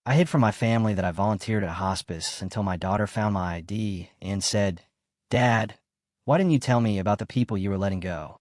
I hid from my family that I volunteered at a hospice until my daughter found my ID and said, "Dad, why didn't you tell me about the people you were letting go?"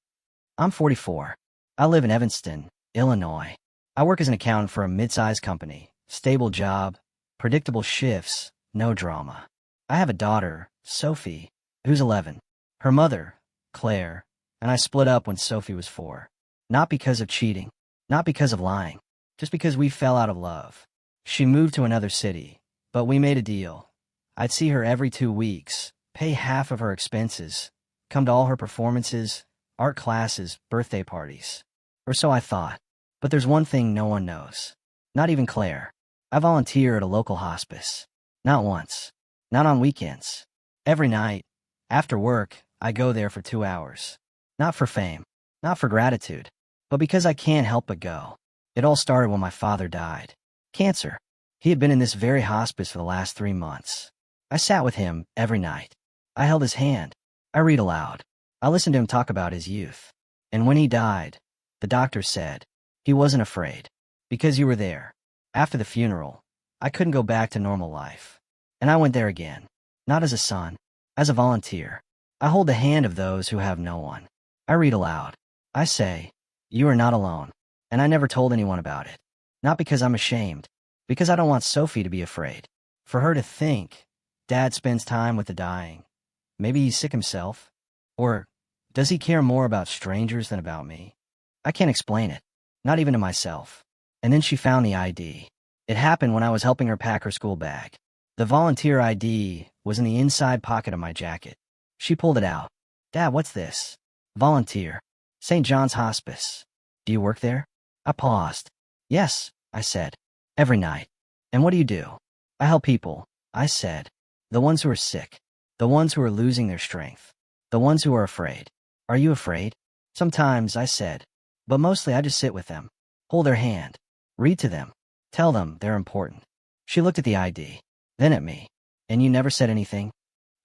I'm 44. I live in Evanston, Illinois. I work as an accountant for a mid-sized company, stable job, predictable shifts, no drama. I have a daughter, Sophie, who's 11. Her mother, Claire, and I split up when Sophie was 4. Not because of cheating, not because of lying, just because we fell out of love. She moved to another city, but we made a deal. I'd see her every 2 weeks, pay half of her expenses, come to all her performances, art classes, birthday parties. Or so I thought. But there's one thing no one knows. Not even Claire. I volunteer at a local hospice. Not once. Not on weekends. Every night, after work, I go there for 2 hours. Not for fame. Not for gratitude. But because I can't help but go. It all started when my father died. Cancer. He had been in this very hospice for the last 3 months. I sat with him every night. I held his hand. I read aloud. I listened to him talk about his youth. And when he died, the doctor said, he wasn't afraid. Because you were there. After the funeral, I couldn't go back to normal life. And I went there again. Not as a son. As a volunteer. I hold the hand of those who have no one. I read aloud. I say, you are not alone. And I never told anyone about it. Not because I'm ashamed. Because I don't want Sophie to be afraid. For her to think, Dad spends time with the dying. Maybe he's sick himself. Or does he care more about strangers than about me? I can't explain it. Not even to myself. And then she found the ID. It happened when I was helping her pack her school bag. The volunteer ID was in the inside pocket of my jacket. She pulled it out. Dad, what's this? Volunteer. St. John's Hospice. Do you work there? I paused. Yes, I said. Every night. And what do you do? I help people, I said. The ones who are sick. The ones who are losing their strength. The ones who are afraid. Are you afraid? Sometimes, I said. But mostly I just sit with them. Hold their hand. Read to them. Tell them they're important. She looked at the ID. Then at me. And you never said anything?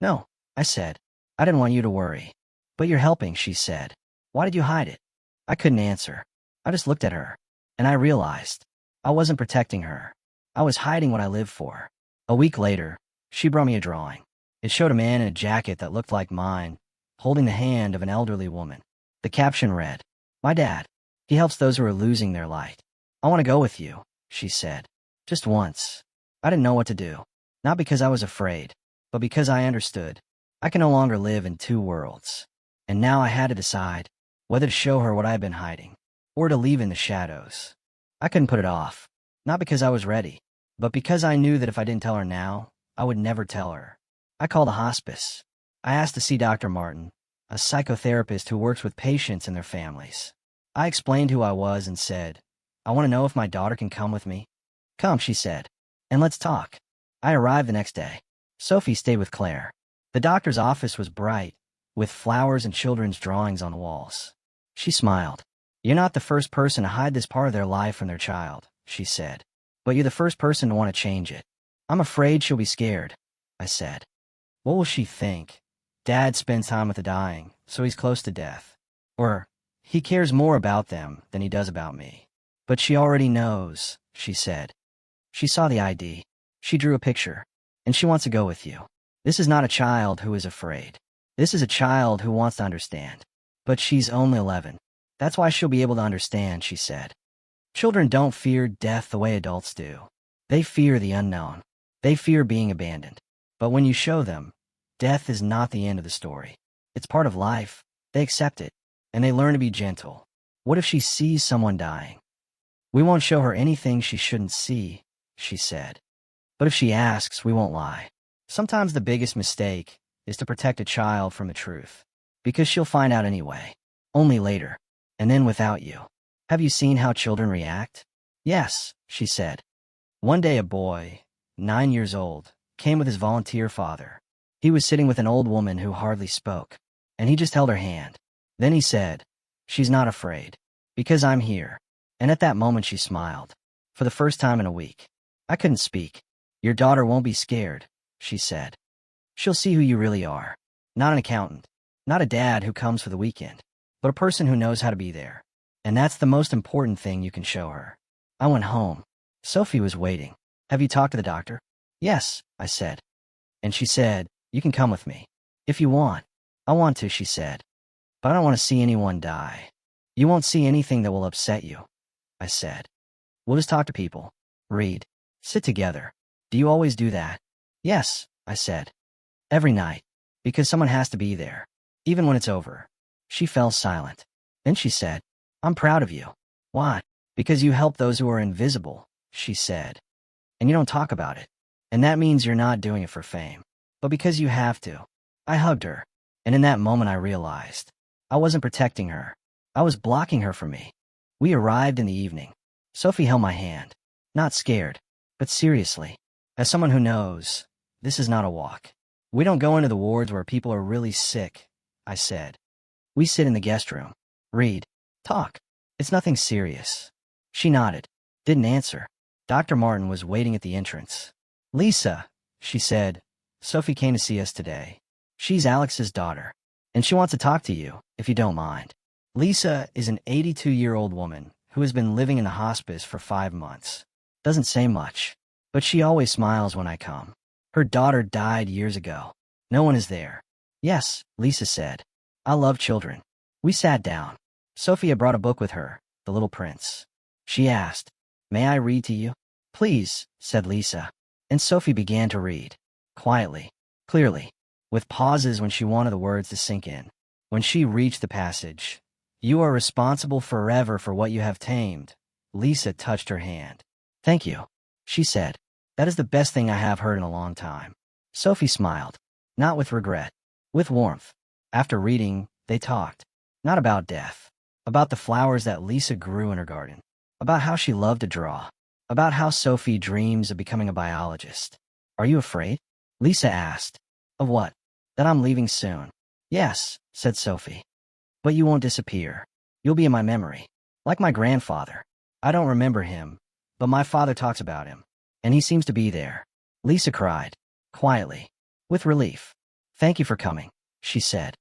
No, I said. I didn't want you to worry. But you're helping, she said. Why did you hide it? I couldn't answer. I just looked at her. And I realized. I wasn't protecting her. I was hiding what I lived for. A week later, she brought me a drawing. It showed a man in a jacket that looked like mine, holding the hand of an elderly woman. The caption read, "My dad. He helps those who are losing their light. I want to go with you," she said. Just once. I didn't know what to do. Not because I was afraid, but because I understood. I can no longer live in 2 worlds. And now I had to decide whether to show her what I had been hiding, or to leave in the shadows. I couldn't put it off. Not because I was ready, but because I knew that if I didn't tell her now, I would never tell her. I called a hospice. I asked to see Dr. Martin, a psychotherapist who works with patients and their families. I explained who I was and said, I want to know if my daughter can come with me. Come, she said, and let's talk. I arrived the next day. Sophie stayed with Claire. The doctor's office was bright, with flowers and children's drawings on the walls. She smiled. You're not the first person to hide this part of their life from their child, she said. But you're the first person to want to change it. I'm afraid she'll be scared, I said. What will she think? Dad spends time with the dying, so he's close to death. Or, he cares more about them than he does about me. But she already knows, she said. She saw the ID. She drew a picture. And she wants to go with you. This is not a child who is afraid. This is a child who wants to understand. But she's only 11. That's why she'll be able to understand, she said. Children don't fear death the way adults do. They fear the unknown. They fear being abandoned. But when you show them, death is not the end of the story. It's part of life. They accept it. And they learn to be gentle. What if she sees someone dying? We won't show her anything she shouldn't see, she said. But if she asks, we won't lie. Sometimes the biggest mistake is to protect a child from the truth. Because she'll find out anyway. Only later. And then without you. Have you seen how children react? Yes, she said. One day a boy, 9 years old, came with his volunteer father. He was sitting with an old woman who hardly spoke. And he just held her hand. Then he said, she's not afraid. Because I'm here. And at that moment she smiled. For the first time in a week. I couldn't speak. Your daughter won't be scared, she said. She'll see who you really are. Not an accountant. Not a dad who comes for the weekend. But a person who knows how to be there. And that's the most important thing you can show her. I went home. Sophie was waiting. Have you talked to the doctor? Yes, I said. And she said, you can come with me. If you want. I want to, she said. But I don't want to see anyone die. You won't see anything that will upset you, I said. We'll just talk to people. Read. Sit together. Do you always do that? Yes, I said. Every night. Because someone has to be there. Even when it's over. She fell silent. Then she said, I'm proud of you. Why? Because you help those who are invisible, she said. And you don't talk about it. And that means you're not doing it for fame. But because you have to. I hugged her. And in that moment I realized. I wasn't protecting her. I was blocking her from me. We arrived in the evening. Sophie held my hand. Not scared. But seriously. As someone who knows, this is not a walk. We don't go into the wards where people are really sick, I said. We sit in the guest room. Read. Talk. It's nothing serious. She nodded. Didn't answer. Dr. Martin was waiting at the entrance. Lisa, she said, Sophie came to see us today. She's Alex's daughter. And she wants to talk to you, if you don't mind. Lisa is an 82-year-old woman who has been living in the hospice for 5 months. Doesn't say much, but she always smiles when I come. Her daughter died years ago. No one is there. Yes, Lisa said. I love children. We sat down. Sophia brought a book with her, The Little Prince. She asked, May I read to you? Please, said Lisa. And Sophie began to read. Quietly, clearly, with pauses when she wanted the words to sink in. When she reached the passage, You are responsible forever for what you have tamed. Lisa touched her hand. Thank you, she said. That is the best thing I have heard in a long time. Sophie smiled. Not with regret. With warmth. After reading, they talked. Not about death. About the flowers that Lisa grew in her garden. About how she loved to draw. About how Sophie dreams of becoming a biologist. Are you afraid? Lisa asked. Of what? That I'm leaving soon. Yes, said Sophie. But you won't disappear. You'll be in my memory. Like my grandfather. I don't remember him, but my father talks about him. And he seems to be there. Lisa cried. Quietly. With relief. Thank you for coming, she said.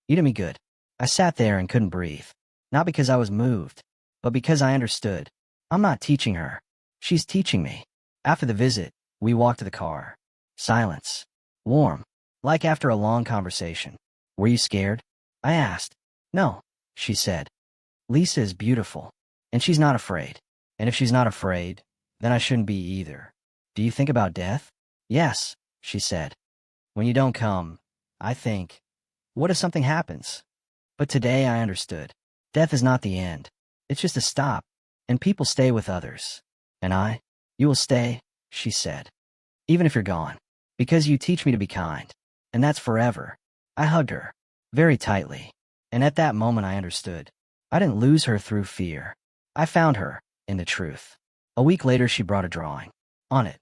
You did me good. I sat there and couldn't breathe. Not because I was moved, but because I understood. I'm not teaching her. She's teaching me. After the visit, we walked to the car. Silence. Warm. Like after a long conversation. Were you scared? I asked. No, she said. Lisa is beautiful. And she's not afraid. And if she's not afraid, then I shouldn't be either. Do you think about death? Yes, she said. When you don't come, I think, what if something happens? But today I understood. Death is not the end. It's just a stop. And people stay with others. And you will stay, she said. Even if you're gone. Because you teach me to be kind. And that's forever. I hugged her. Very tightly. And at that moment I understood. I didn't lose her through fear. I found her, in the truth. A week later she brought a drawing. On it,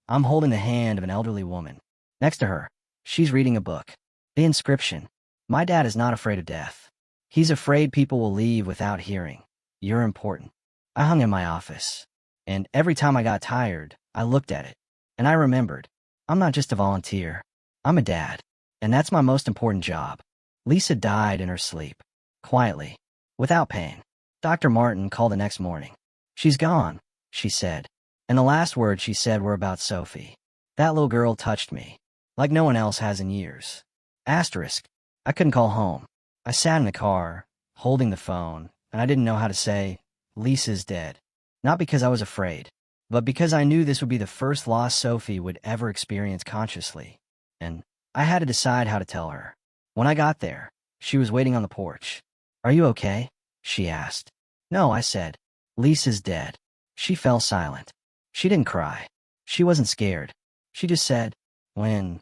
I'm holding the hand of an elderly woman. Next to her, she's reading a book. The inscription. My dad is not afraid of death. He's afraid people will leave without hearing. You're important. I hung in my office. And every time I got tired, I looked at it. And I remembered. I'm not just a volunteer. I'm a dad. And that's my most important job. Lisa died in her sleep. Quietly. Without pain. Dr. Martin called the next morning. She's gone, she said. And the last words she said were about Sophie. That little girl touched me. Like no one else has in years. Asterisk. I couldn't call home. I sat in the car, holding the phone, and I didn't know how to say, Lisa's dead. Not because I was afraid, but because I knew this would be the first loss Sophie would ever experience consciously. And I had to decide how to tell her. When I got there, she was waiting on the porch. Are you okay? She asked. No, I said. Lisa's dead. She fell silent. She didn't cry. She wasn't scared. She just said, when?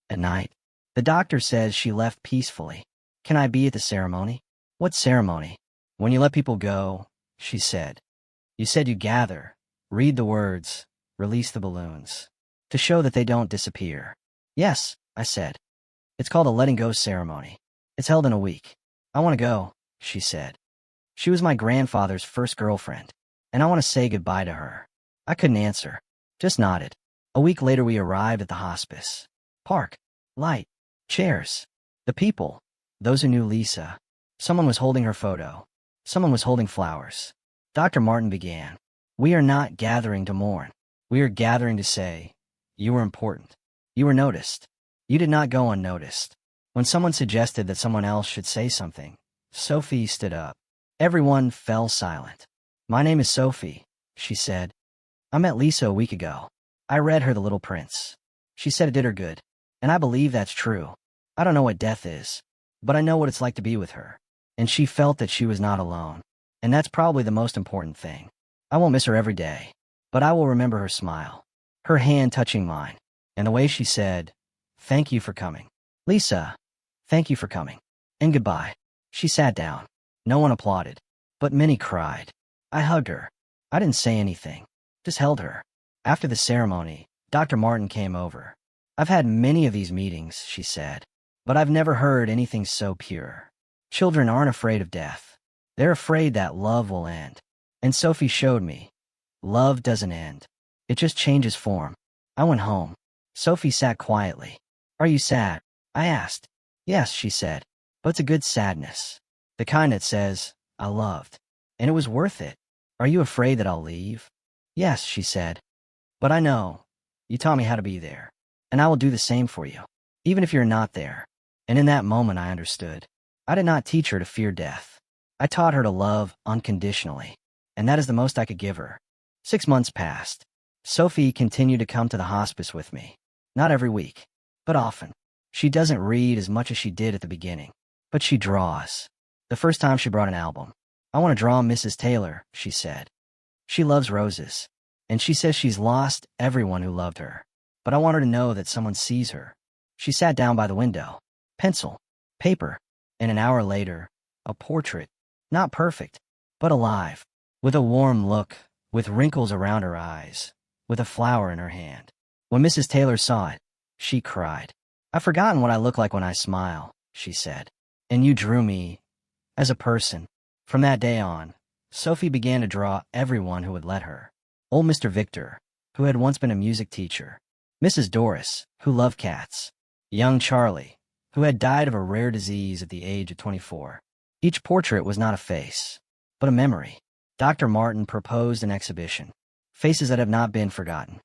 At night. The doctor says she left peacefully. Can I be at the ceremony? What ceremony? When you let people go, she said. You said you gather, read the words, release the balloons, to show that they don't disappear. Yes, I said. It's called a letting go ceremony. It's held in a week. I want to go, she said. She was my grandfather's first girlfriend, and I want to say goodbye to her. I couldn't answer, just nodded. A week later we arrived at the hospice. Park, light, chairs, the people, those who knew Lisa. Someone was holding her photo. Someone was holding flowers. Dr. Martin began. We are not gathering to mourn. We are gathering to say, you were important. You were noticed. You did not go unnoticed. When someone suggested that someone else should say something, Sophie stood up. Everyone fell silent. My name is Sophie, she said. I met Lisa a week ago. I read her The Little Prince. She said it did her good. And I believe that's true. I don't know what death is, but I know what it's like to be with her. And she felt that she was not alone. And that's probably the most important thing. I won't miss her every day, but I will remember her smile, her hand touching mine, and the way she said, "Thank you for coming. Lisa, thank you for coming. And goodbye." She sat down. No one applauded, but many cried. I hugged her. I didn't say anything, just held her. After the ceremony, Dr. Martin came over. I've had many of these meetings, she said, but I've never heard anything so pure. Children aren't afraid of death. They're afraid that love will end. And Sophie showed me. Love doesn't end. It just changes form. I went home. Sophie sat quietly. Are you sad? I asked. Yes, she said, but it's a good sadness. The kind that says, I loved. And it was worth it. Are you afraid that I'll leave? Yes, she said. But I know. You taught me how to be there. And I will do the same for you, even if you're not there. And in that moment I understood. I did not teach her to fear death. I taught her to love unconditionally. And that is the most I could give her. 6 months passed. Sophie continued to come to the hospice with me. Not every week, but often. She doesn't read as much as she did at the beginning, but she draws. The first time she brought an album. I want to draw Mrs. Taylor, she said. She loves roses, and she says she's lost everyone who loved her. But I want her to know that someone sees her. She sat down by the window. Pencil, paper, and an hour later, a portrait. Not perfect, but alive. With a warm look, with wrinkles around her eyes, with a flower in her hand. When Mrs. Taylor saw it, she cried. I've forgotten what I look like when I smile, she said. And you drew me as a person. From that day on, Sophie began to draw everyone who would let her. Old Mr. Victor, who had once been a music teacher. Mrs. Doris, who loved cats. Young Charlie, who had died of a rare disease at the age of 24. Each portrait was not a face, but a memory. Dr. Martin proposed an exhibition. Faces that have not been forgotten.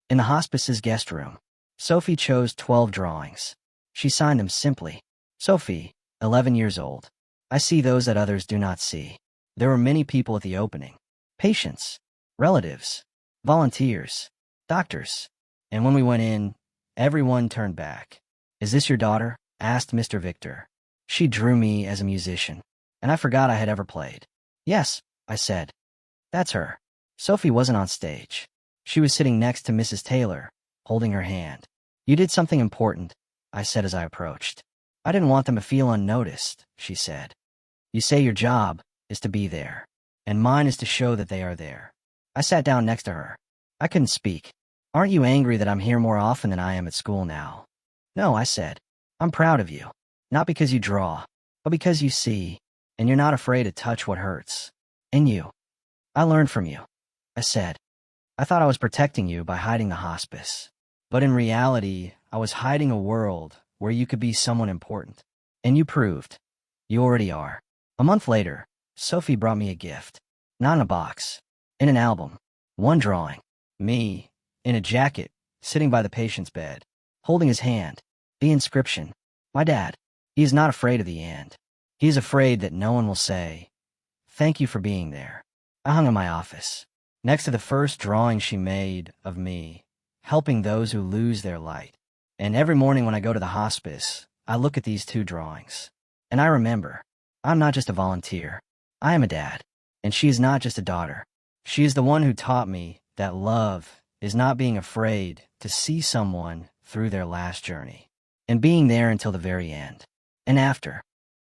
In the hospice's guest room, Sophie chose 12 drawings. She signed them simply. Sophie, 11 years old. I see those that others do not see. There were many people at the opening. Patients, relatives, volunteers, doctors. And when we went in, everyone turned back. Is this your daughter? Asked Mr. Victor. She drew me as a musician, and I forgot I had ever played. Yes, I said. That's her. Sophie wasn't on stage. She was sitting next to Mrs. Taylor, holding her hand. You did something important, I said as I approached. I didn't want them to feel unnoticed, she said. You say your job is to be there, and mine is to show that they are there. I sat down next to her. I couldn't speak. Aren't you angry that I'm here more often than I am at school now? No, I said. I'm proud of you. Not because you draw, but because you see, and you're not afraid to touch what hurts. And you. I learned from you, I said. I thought I was protecting you by hiding the hospice. But in reality, I was hiding a world where you could be someone important. And you proved. You already are. A month later, Sophie brought me a gift. Not in a box. In an album. One drawing. Me, in a jacket, sitting by the patient's bed, holding his hand. The inscription. My dad. He is not afraid of the end. He is afraid that no one will say, thank you for being there. I hung in my office, next to the first drawing she made of me, helping those who lose their light. And every morning when I go to the hospice, I look at these 2 drawings. And I remember, I'm not just a volunteer. I am a dad. And she is not just a daughter. She is the one who taught me that love is not being afraid to see someone through their last journey, and being there until the very end. And after.